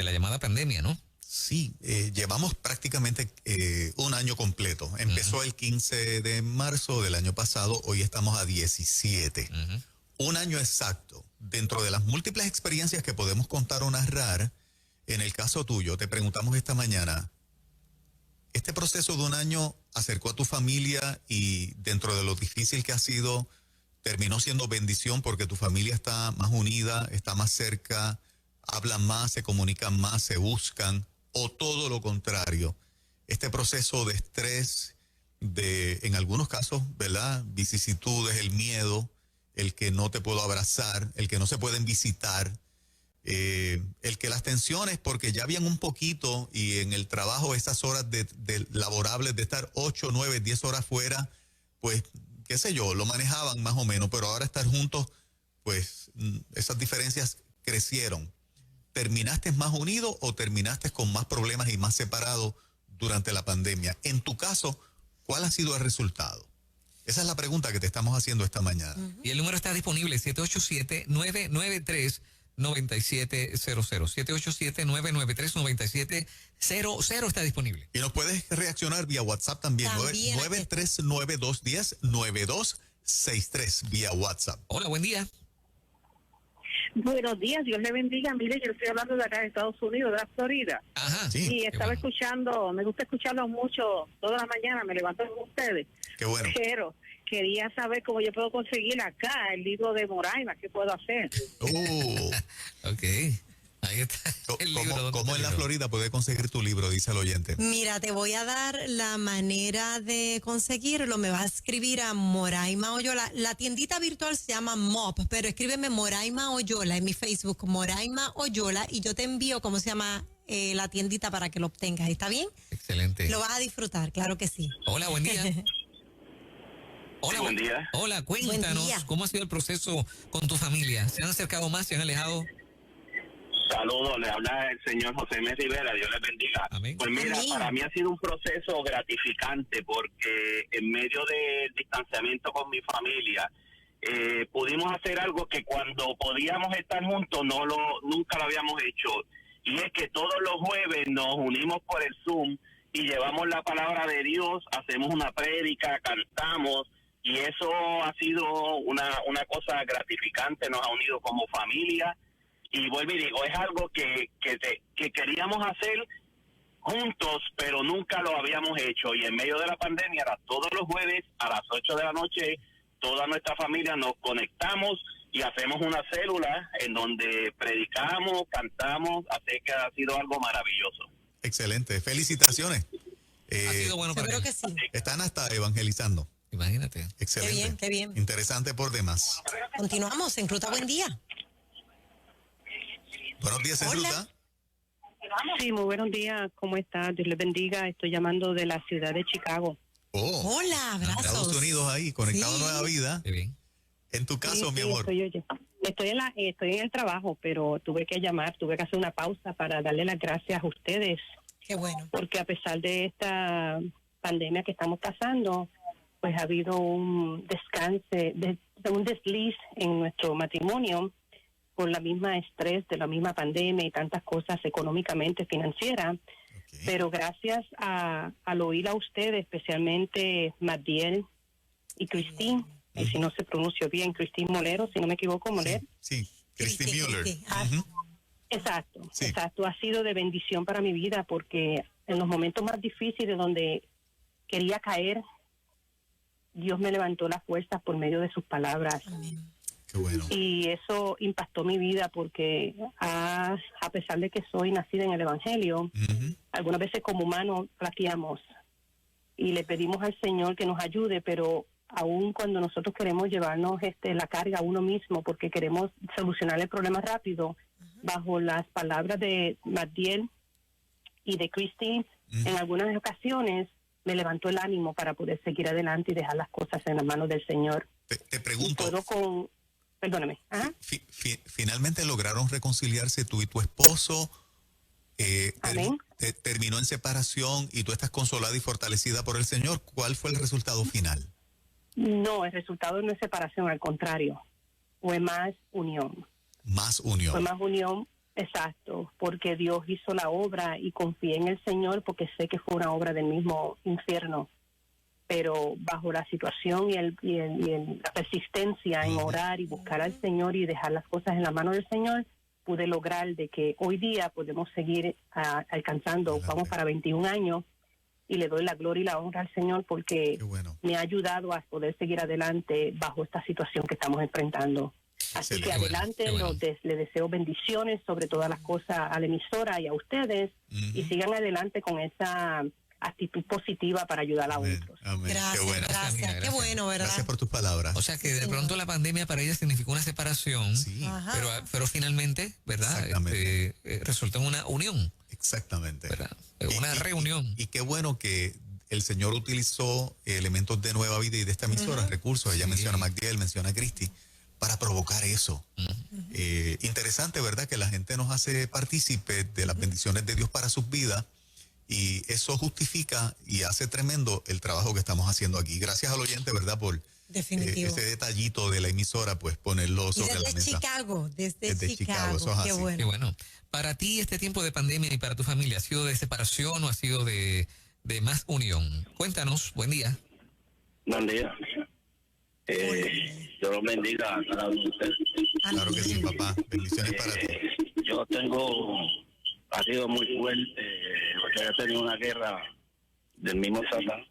de la llamada pandemia, ¿no? Sí, llevamos prácticamente un año completo. Empezó el 15 de marzo del año pasado, hoy estamos a 17. Un año exacto. Dentro de las múltiples experiencias que podemos contar o narrar, en el caso tuyo, te preguntamos esta mañana, ¿este proceso de un año acercó a tu familia y dentro de lo difícil que ha sido, terminó siendo bendición porque tu familia está más unida, está más cerca, hablan más, se comunican más, se buscan, o todo lo contrario? Este proceso de estrés, de, en algunos casos, ¿verdad?, vicisitudes, el miedo, el que no te puedo abrazar, el que no se pueden visitar, el que las tensiones, porque ya habían un poquito, y en el trabajo esas horas de laborables de estar 8, 9, 10 horas fuera, pues, qué sé yo, lo manejaban más o menos, pero ahora estar juntos, pues, esas diferencias crecieron. ¿Terminaste más unido o terminaste con más problemas y más separado durante la pandemia? En tu caso, ¿cuál ha sido el resultado? Esa es la pregunta que te estamos haciendo esta mañana. Y el número está disponible, 787-993-9700. 787-993-9700 está disponible. Y nos puedes reaccionar vía WhatsApp también. 939-210-9263 vía WhatsApp. Hola, buen día. Buenos días, Dios le bendiga. Mire, yo estoy hablando de acá de Estados Unidos, de la Florida. Ajá. Sí. Y estaba escuchando, me gusta escucharlos mucho, toda la mañana me levanto con ustedes. Qué bueno. Pero quería saber cómo yo puedo conseguir acá el libro de Moraima, ¿qué puedo hacer? Ok, ahí está. El libro, ¿Cómo en la Florida puede conseguir tu libro? Dice el oyente. Mira, te voy a dar la manera de conseguirlo. Me vas a escribir a Moraima Oyola. La tiendita virtual se llama MOP, pero escríbeme Moraima Oyola en mi Facebook, Moraima Oyola, y yo te envío cómo se llama la tiendita para que lo obtengas. ¿Está bien? Excelente. Lo vas a disfrutar, claro que sí. Hola, buen día. Hola, sí, buen día. Hola, cuéntanos, Buen día. ¿cómo ha sido el proceso con tu familia? ¿Se han acercado más, se han alejado? Saludos, le habla el señor José M. Rivera, Dios les bendiga. Amén. Pues mira, Amén. para mí ha sido un proceso gratificante porque en medio del distanciamiento con mi familia, pudimos hacer algo que cuando podíamos estar juntos nunca lo habíamos hecho, y es que todos los jueves nos unimos por el Zoom y llevamos la palabra de Dios, hacemos una prédica, cantamos, y eso ha sido una cosa gratificante, nos ha unido como familia. Y vuelvo y digo, es algo que queríamos hacer juntos, pero nunca lo habíamos hecho. Y en medio de la pandemia, era todos los jueves a las 8 de la noche, toda nuestra familia nos conectamos y hacemos una célula en donde predicamos, cantamos, así que ha sido algo maravilloso. Excelente, felicitaciones. Ha sido bueno para Seguro ti. que sí. Están hasta evangelizando. Imagínate. Excelente. Qué bien, qué bien. Interesante por demás. Continuamos en Ruta Buen Día. Buenos días, en Hola. Ruta. Sí, muy buenos días, ¿cómo está? Dios les bendiga. Estoy llamando de la ciudad de Chicago. Hola, abrazos. Estados Unidos ahí, conectado Sí. a Nueva Vida. Qué bien. En tu caso, Sí, mi sí, amor. Estoy en el trabajo, pero tuve que llamar, tuve que hacer una pausa para darle las gracias a ustedes, Qué bueno. porque a pesar de esta pandemia que estamos pasando, pues ha habido un un desliz en nuestro matrimonio por la misma estrés de la misma pandemia y tantas cosas económicamente financieras. Ok. Pero gracias al oír a ustedes, especialmente Madiel y Christine, y si no se pronunció bien, Christine Molero, si no me equivoco, Molero. Sí, Christy Cristi, Mueller. Cristi. Ujú. Exacto, Sí. exacto. Ha sido de bendición para mi vida porque en los momentos más difíciles donde quería caer, Dios me levantó las fuerzas por medio de sus palabras. Amén. Qué bueno. Y eso impactó mi vida porque a pesar de que soy nacida en el Evangelio, Ujú. algunas veces como humanos flaqueamos y le pedimos al Señor que nos ayude, pero aún cuando nosotros queremos llevarnos la carga a uno mismo porque queremos solucionar el problema rápido, bajo las palabras de Madiel y de Christine, en algunas ocasiones me levantó el ánimo para poder seguir adelante y dejar las cosas en las manos del Señor. Te Y pregunto, puedo perdóname. Ajá. ¿finalmente lograron reconciliarse tú y tu esposo? Amén. Terminó en separación y tú estás consolada y fortalecida por el Señor. ¿Cuál fue el resultado final? No, el resultado no es separación, al contrario, fue más unión. Más unión. Fue más unión, Exacto, porque Dios hizo la obra y confié en el Señor porque sé que fue una obra del mismo infierno. Pero bajo la situación la persistencia en orar y buscar al Señor y dejar las cosas en la mano del Señor, pude lograr de que hoy día podemos seguir alcanzando, vamos para 21 años, y le doy la gloria y la honra al Señor porque me ha ayudado a poder seguir adelante bajo esta situación que estamos enfrentando. Así que adelante, le deseo bendiciones sobre todas las cosas a la emisora y a ustedes, y sigan adelante con esa actitud positiva para ayudar a otros. Amén. Gracias, Qué bueno. gracias. Qué bueno, ¿verdad? Gracias por tus palabras. O sea que de pronto la pandemia para ella significó una separación, Sí, pero finalmente, ¿verdad? Exactamente. Resultó en una unión, exactamente. ¿verdad? Una reunión. Y qué bueno que el Señor utilizó elementos de Nueva Vida y de esta emisora, recursos. Ella menciona a Magdiel, menciona a Cristi, para provocar eso. Interesante, ¿verdad? Que la gente nos hace partícipes de las bendiciones de Dios para sus vidas. Y eso justifica y hace tremendo el trabajo que estamos haciendo aquí. Gracias al oyente, ¿verdad? Por ese detallito de la emisora, pues ponerlo sobre la mesa. Desde Chicago, eso es qué así. bueno. Qué bueno. Para ti este tiempo de pandemia y para tu familia, ¿ha sido de separación o ha sido de más unión? Cuéntanos, buen día. Buen día. Dios los bendiga a cada uno de ustedes. Claro que sí, papá. Bendiciones para ti. Yo ha sido muy fuerte, porque he tenido una guerra del mismo Satán.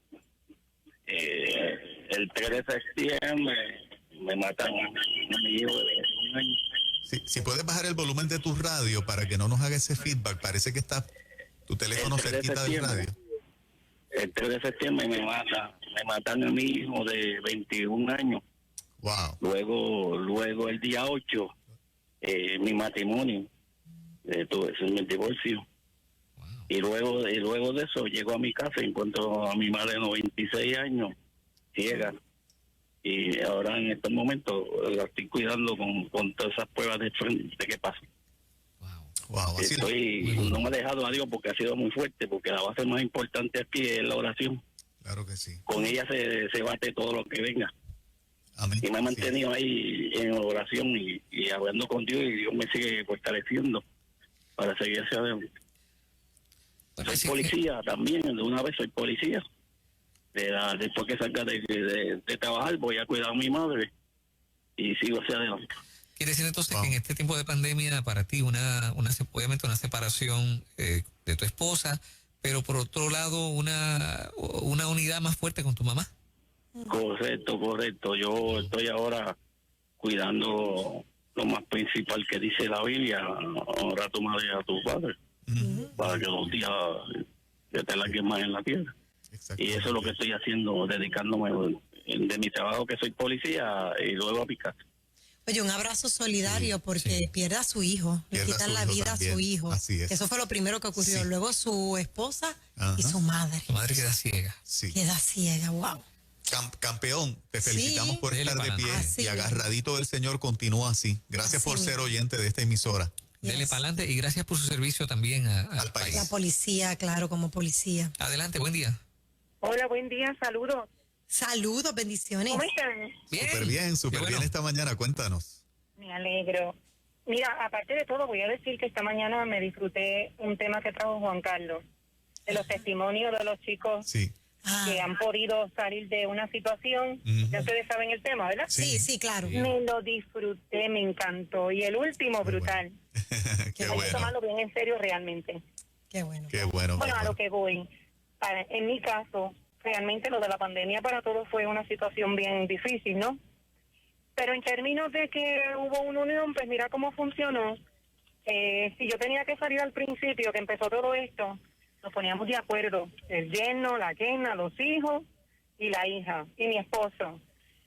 El 3 de septiembre me matan a mi hijo de 21 años. Si puedes bajar el volumen de tu radio para que no nos haga ese feedback, parece que está tu teléfono cerquita del radio. El 3 de septiembre me matan a mi hijo de 21 años. Wow. Luego el día 8, mi matrimonio, tuve mi divorcio. Wow. Y luego de eso llego a mi casa y encuentro a mi madre de 96 años, ciega. Y ahora en estos momentos la estoy cuidando con todas esas pruebas de que pasó. Wow. Así No me he dejado a Dios porque ha sido muy fuerte, porque la base más importante aquí es la oración. Claro que sí. Con ella se bate todo lo que venga. Amén. Y me he mantenido ahí en oración y hablando con Dios, y Dios me sigue fortaleciendo para seguir hacia adelante. Soy policía también, de una vez soy policía. Después que salga de trabajar voy a cuidar a mi madre y sigo hacia adelante. Quiere decir entonces que en este tiempo de pandemia para ti obviamente una separación de tu esposa, pero por otro lado una unidad más fuerte con tu mamá. Correcto. Yo estoy ahora cuidando lo más principal que dice la Biblia: honra a tu madre y a tu padre, para que los días te larguen más en la tierra. Y eso es lo que estoy haciendo, dedicándome de mi trabajo, que soy policía, y luego a mi casa. Oye, un abrazo solidario porque pierde a su hijo, le quitan la vida también. a su hijo. Así es. Eso fue lo primero que ocurrió. Sí. Luego su esposa y su madre. Tu madre queda ciega. Sí. Queda ciega, wow. Campeón, te felicitamos por Dele estar de pa'lante. pie Así y es. agarradito del Señor, continúa así. Gracias Así por ser mismo. oyente de esta emisora. Dele para adelante y gracias por su servicio también al país. La policía, claro, como policía. Adelante, buen día. Hola, buen día, saludos. Saludos, bendiciones. ¿Cómo están? Súper bien esta mañana, cuéntanos. Me alegro. Mira, aparte de todo, voy a decir que esta mañana me disfruté un tema que trajo Juan Carlos, de los testimonios de los chicos Sí. que han podido salir de una situación. Ya ustedes saben el tema, ¿verdad? Sí, claro. Me lo disfruté, me encantó. Y el último, brutal. Qué Hay que bueno. tomarlo bien en serio realmente. Qué bueno. Qué bueno. Bueno, a lo que voy. En mi caso, realmente lo de la pandemia para todos fue una situación bien difícil, ¿no? Pero en términos de que hubo una unión, pues mira cómo funcionó. Si yo tenía que salir al principio, que empezó todo esto, nos poníamos de acuerdo. El yerno, la yerna, los hijos y la hija y mi esposo.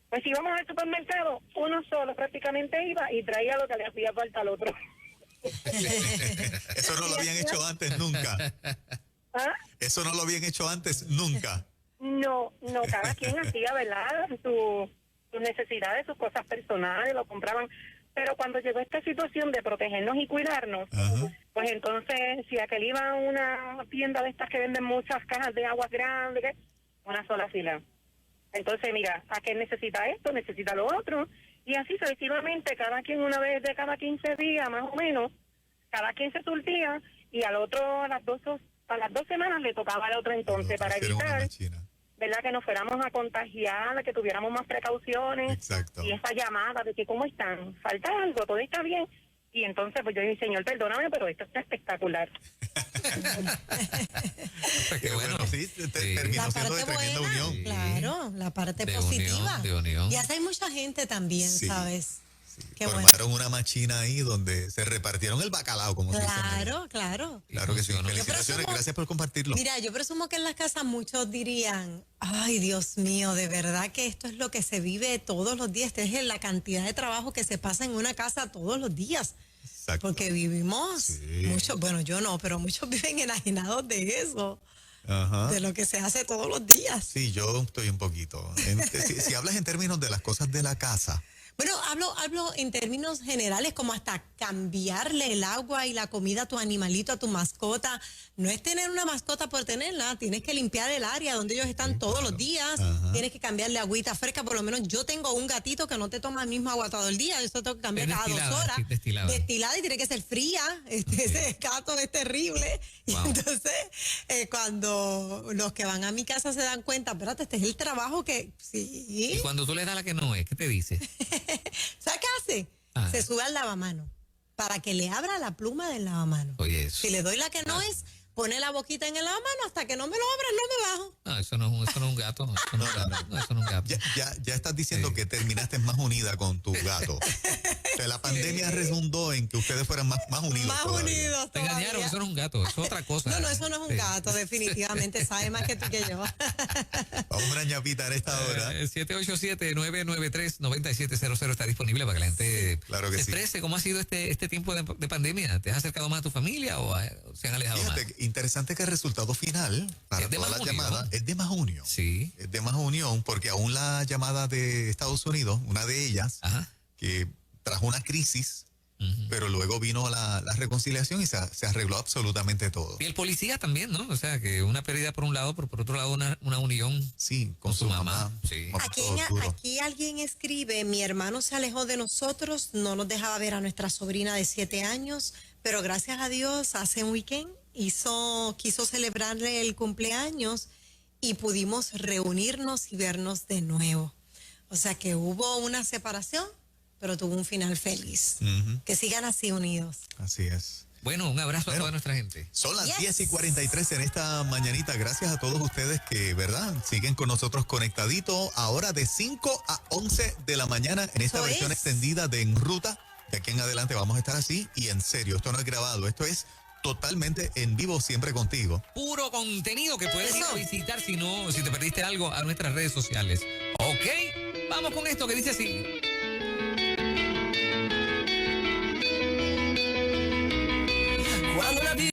Pues si íbamos al supermercado, uno solo prácticamente iba y traía lo que le hacía falta al otro. Eso no lo habían hecho antes nunca. ¿Ah? Eso no lo habían hecho antes nunca. No, cada quien hacía, ¿verdad? Sus necesidades, sus cosas personales, lo compraban. Pero cuando llegó esta situación de protegernos y cuidarnos, pues entonces, si aquel iba a una tienda de estas que venden muchas cajas de aguas grandes, una sola fila. Entonces, mira, aquel necesita esto, necesita lo otro, y así sucesivamente, cada quien una vez de cada 15 días, más o menos, cada quien se surtía y al otro a las 2 semanas le tocaba al otro entonces, para evitar, ¿verdad?, que nos fuéramos a contagiar, que tuviéramos más precauciones. Exacto. Y esa llamada de que ¿cómo están? ¿Falta algo? ¿Todo está bien? Y entonces pues yo dije, Señor, perdóname, pero esto está espectacular. Qué bueno. Sí, terminó siendo de tremenda unión. Claro, la parte De positiva. unión, de unión. Y así hay mucha gente también, Sí. ¿sabes? Sí, Qué bueno. formaron una machina ahí donde se repartieron el bacalao, como se dice. Claro, claro. Claro que sí. Funcionó. Felicitaciones, gracias por compartirlo. Mira, yo presumo que en las casas muchos dirían, ay, Dios mío, de verdad que esto es lo que se vive todos los días. Esta es la cantidad de trabajo que se pasa en una casa todos los días. Exacto. Porque vivimos Sí. muchos, bueno, yo no, pero muchos viven enajenados de eso, Ajá. de lo que se hace todos los días. Sí, yo estoy un poquito. Si hablas en términos de las cosas de la casa, Bueno, hablo en términos generales, como hasta cambiarle el agua y la comida a tu animalito, a tu mascota. No es tener una mascota por tenerla, tienes que limpiar el área donde ellos están todos los días, tienes que cambiarle agüita fresca. Por lo menos yo tengo un gatito que no te toma el mismo agua todo el día, eso tengo que cambiar Es cada 2 horas. Destilada y tiene que ser fría, ese gato es terrible. Wow. Y entonces, cuando los que van a mi casa se dan cuenta, espérate, este es el trabajo que, sí. Y cuando tú le das la que no es, ¿qué te dice? ¿Sabes qué hace? Ah. Se sube al lavamano para que le abra la pluma del lavamano. Oye, eso. Si le doy la que no es, pone la boquita en el lavamano hasta que no me lo abra, no me bajo. No, eso no es un gato. Eso no es un gato. No, eso no es un gato. ya estás diciendo Sí. que terminaste más unida con tu gato. O sea, la pandemia redundó en que ustedes fueran más unidos. Más todavía. unidos Te engañaron, todavía. eso no es un gato, eso es otra cosa. No, eso no es un Sí. gato, definitivamente. Sabe más que tú que yo. Vamos a una ñapita en esta hora. 787-993-9700 está disponible para que la gente claro que se sí. exprese. ¿Cómo ha sido este tiempo de pandemia? ¿Te has acercado más a tu familia o se han alejado más? Fíjate, interesante que el resultado final para Es de todas más las unión. llamadas es de más unión. Sí. Es de más unión porque aún la llamada de Estados Unidos, una de ellas, Ajá. que trajo una crisis, Ujú. pero luego vino la reconciliación y se arregló absolutamente todo. Y el policía también, ¿no? O sea, que una pérdida por un lado, pero por otro lado una unión. Sí, con Con su su mamá. mamá, sí. Aquí alguien escribe, mi hermano se alejó de nosotros, no nos dejaba ver a nuestra sobrina de 7 años, pero gracias a Dios hace un weekend quiso celebrarle el cumpleaños y pudimos reunirnos y vernos de nuevo. O sea que hubo una separación, pero tuvo un final feliz. Ujú, Que sigan así unidos. así es. Bueno, un abrazo a Bueno. toda nuestra gente. Son las Yes. 10:43 en esta mañanita. Gracias a todos ustedes que, ¿verdad?, siguen con nosotros conectaditos ahora de 5 a 11 de la mañana en esta Eso versión es. extendida de En Ruta. De aquí en adelante vamos a estar así y en serio. Esto no es grabado, esto es totalmente en vivo, siempre contigo. Puro contenido que puedes ir a Eso. visitar si te perdiste algo a nuestras redes sociales. ¿Ok? Vamos con esto que dice así.